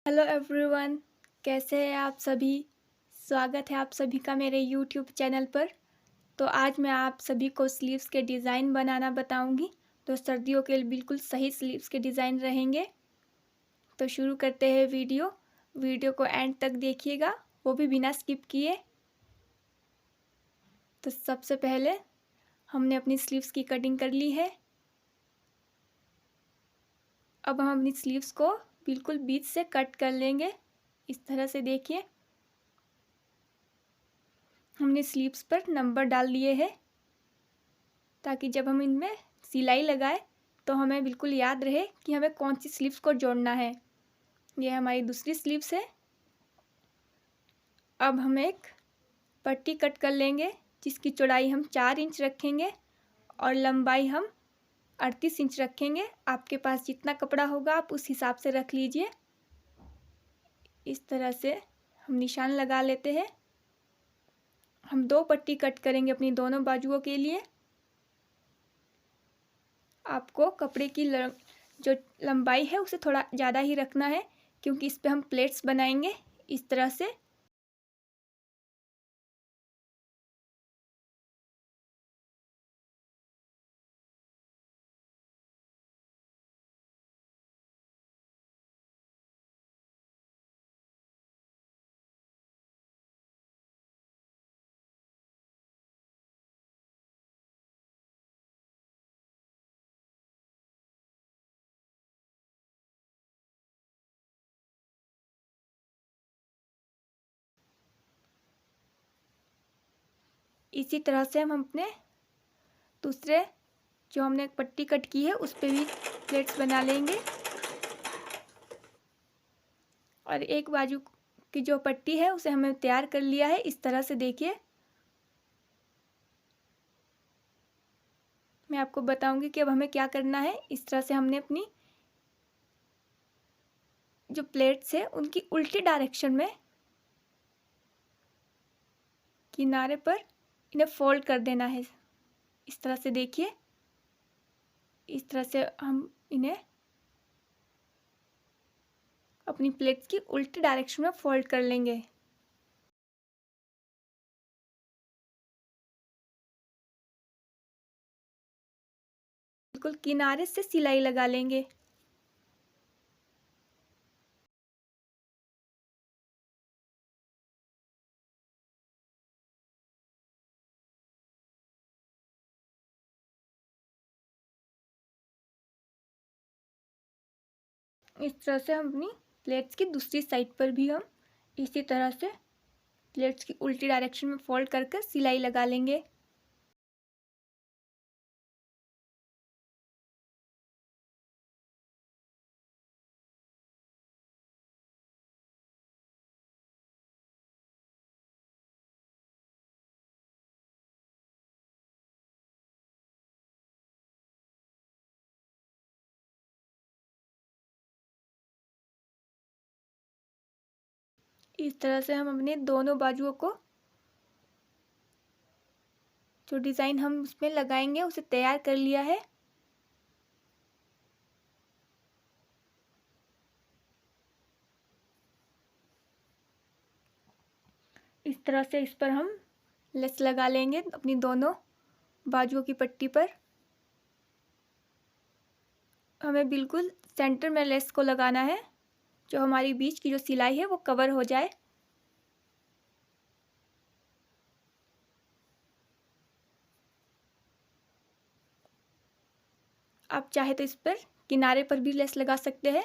Hello everyone, कैसे हैं आप सभी। स्वागत है आप सभी का मेरे यूट्यूब चैनल पर। तो आज मैं आप सभी को स्लीव्स के डिज़ाइन बनाना बताऊंगी। तो सर्दियों के लिए बिल्कुल सही स्लीव्स के डिज़ाइन रहेंगे। तो शुरू करते हैं वीडियो को एंड तक देखिएगा, वो भी बिना स्किप किए। तो सबसे पहले हमने अपनी स्लीव्स की कटिंग कर ली है। अब हम अपनी स्लीव्स को बिल्कुल बीच से कट कर लेंगे। इस तरह से देखिए, हमने स्लीव्स पर नंबर डाल दिए हैं ताकि जब हम इनमें सिलाई लगाए तो हमें बिल्कुल याद रहे कि हमें कौन सी स्लीव्स को जोड़ना है। ये हमारी दूसरी स्लीव्स है। अब हम एक पट्टी कट कर लेंगे जिसकी चौड़ाई हम 4 इंच रखेंगे और लंबाई हम 38 इंच रखेंगे। आपके पास जितना कपड़ा होगा आप उस हिसाब से रख लीजिए। इस तरह से हम निशान लगा लेते हैं। हम 2 पट्टी कट करेंगे अपनी दोनों बाजुओं के लिए। आपको कपड़े की जो लंबाई है उसे थोड़ा ज़्यादा ही रखना है क्योंकि इस पे हम प्लेट्स बनाएंगे इस तरह से। इसी तरह से हम अपने दूसरे जो हमने एक पट्टी कट की है उस पे भी प्लेट्स बना लेंगे। और एक बाजू की जो पट्टी है उसे हमने तैयार कर लिया है। इस तरह से देखिए, मैं आपको बताऊंगी कि अब हमें क्या करना है। इस तरह से हमने अपनी जो प्लेट्स है उनकी उल्टी डायरेक्शन में किनारे पर इन्हें फोल्ड कर देना है। इस तरह से देखिए, इस तरह से हम इन्हें अपनी प्लेट्स की उल्टी डायरेक्शन में फोल्ड कर लेंगे। बिल्कुल किनारे से सिलाई लगा लेंगे। इस तरह से हम अपनी प्लेट्स की दूसरी साइड पर भी हम इसी तरह से प्लेट्स की उल्टी डायरेक्शन में फोल्ड करके सिलाई लगा लेंगे। इस तरह से हम अपने दोनों बाजुओं को जो डिज़ाइन हम उसमें लगाएंगे उसे तैयार कर लिया है। इस तरह से इस पर हम लेस लगा लेंगे अपनी दोनों बाजुओं की पट्टी पर। हमें बिल्कुल सेंटर में लेस को लगाना है, जो हमारी बीच की जो सिलाई है वो कवर हो जाए। आप चाहे तो इस पर किनारे पर भी लेस लगा सकते हैं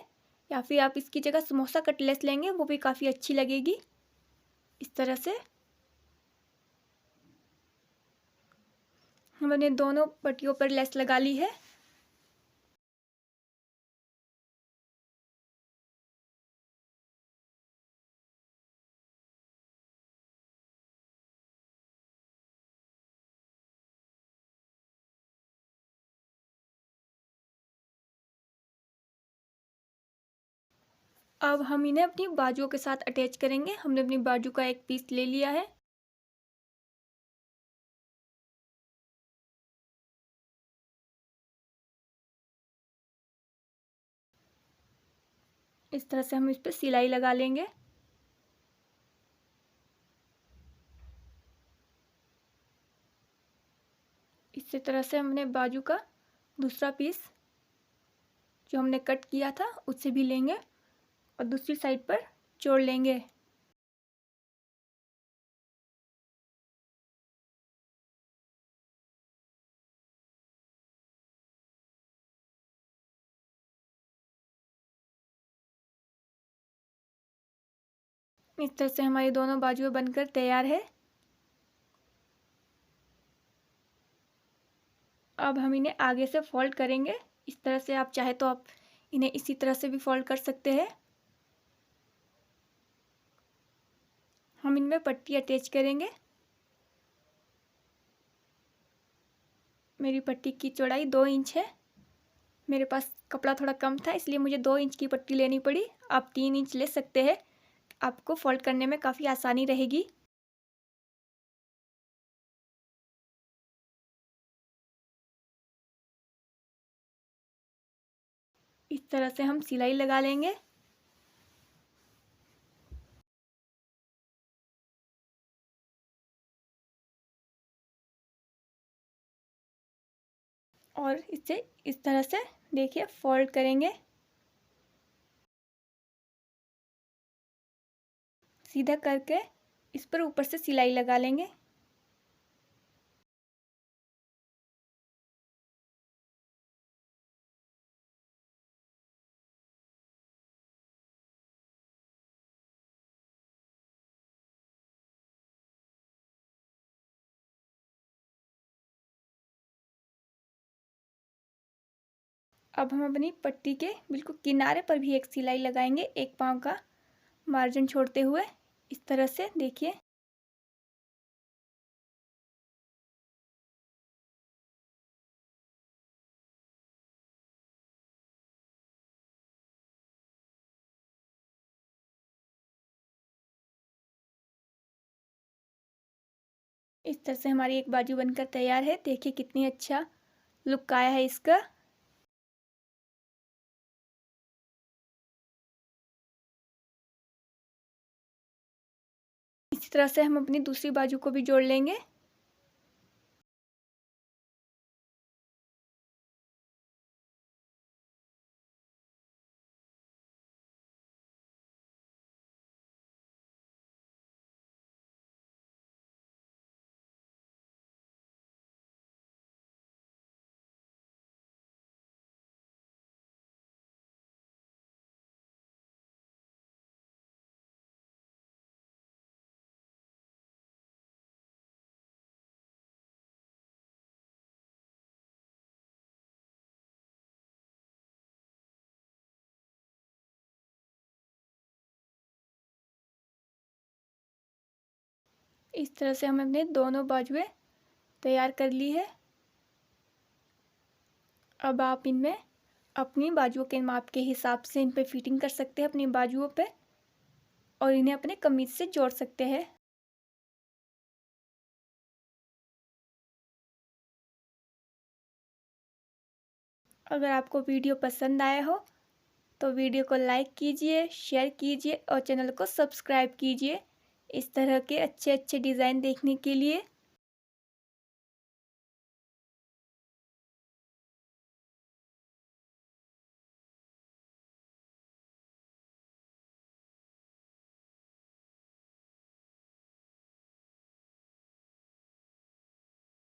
या फिर आप इसकी जगह समोसा कट लेस लेंगे, वो भी काफ़ी अच्छी लगेगी। इस तरह से हमने दोनों पट्टियों पर लेस लगा ली है। अब हम इन्हें अपनी बाजुओं के साथ अटैच करेंगे। हमने अपनी बाजू का एक पीस ले लिया है। इस तरह से हम इस पर सिलाई लगा लेंगे। इसी तरह से हमने बाजू का दूसरा पीस जो हमने कट किया था उससे भी लेंगे और दूसरी साइड पर जोड़ लेंगे। इस तरह से हमारी दोनों बाजुएं बनकर तैयार है। अब हम इन्हें आगे से फोल्ड करेंगे। इस तरह से आप चाहे तो आप इन्हें इसी तरह से भी फोल्ड कर सकते हैं। हम इनमें पट्टी अटैच करेंगे। मेरी पट्टी की चौड़ाई 2 इंच है। मेरे पास कपड़ा थोड़ा कम था इसलिए मुझे 2 इंच की पट्टी लेनी पड़ी। आप 3 इंच ले सकते हैं, आपको फोल्ड करने में काफ़ी आसानी रहेगी। इस तरह से हम सिलाई लगा लेंगे। और इसे इस तरह से देखिए फोल्ड करेंगे, सीधा करके इस पर ऊपर से सिलाई लगा लेंगे। अब हम अपनी पट्टी के बिल्कुल किनारे पर भी एक सिलाई लगाएंगे, एक पाँव का मार्जिन छोड़ते हुए। इस तरह से देखिए। इस तरह से हमारी एक बाजू बनकर तैयार है। देखिए कितनी अच्छा लुक आया है इसका। इसी तरह से हम अपनी दूसरी बाजू को भी जोड़ लेंगे। इस तरह से हम अपने दोनों बाजुएं तैयार कर ली है। अब आप इनमें अपनी बाजुओं के माप के हिसाब से इन पे फिटिंग कर सकते हैं अपनी बाजुओं पे, और इन्हें अपने कमीज से जोड़ सकते हैं। अगर आपको वीडियो पसंद आया हो तो वीडियो को लाइक कीजिए, शेयर कीजिए और चैनल को सब्सक्राइब कीजिए इस तरह के अच्छे अच्छे डिज़ाइन देखने के लिए।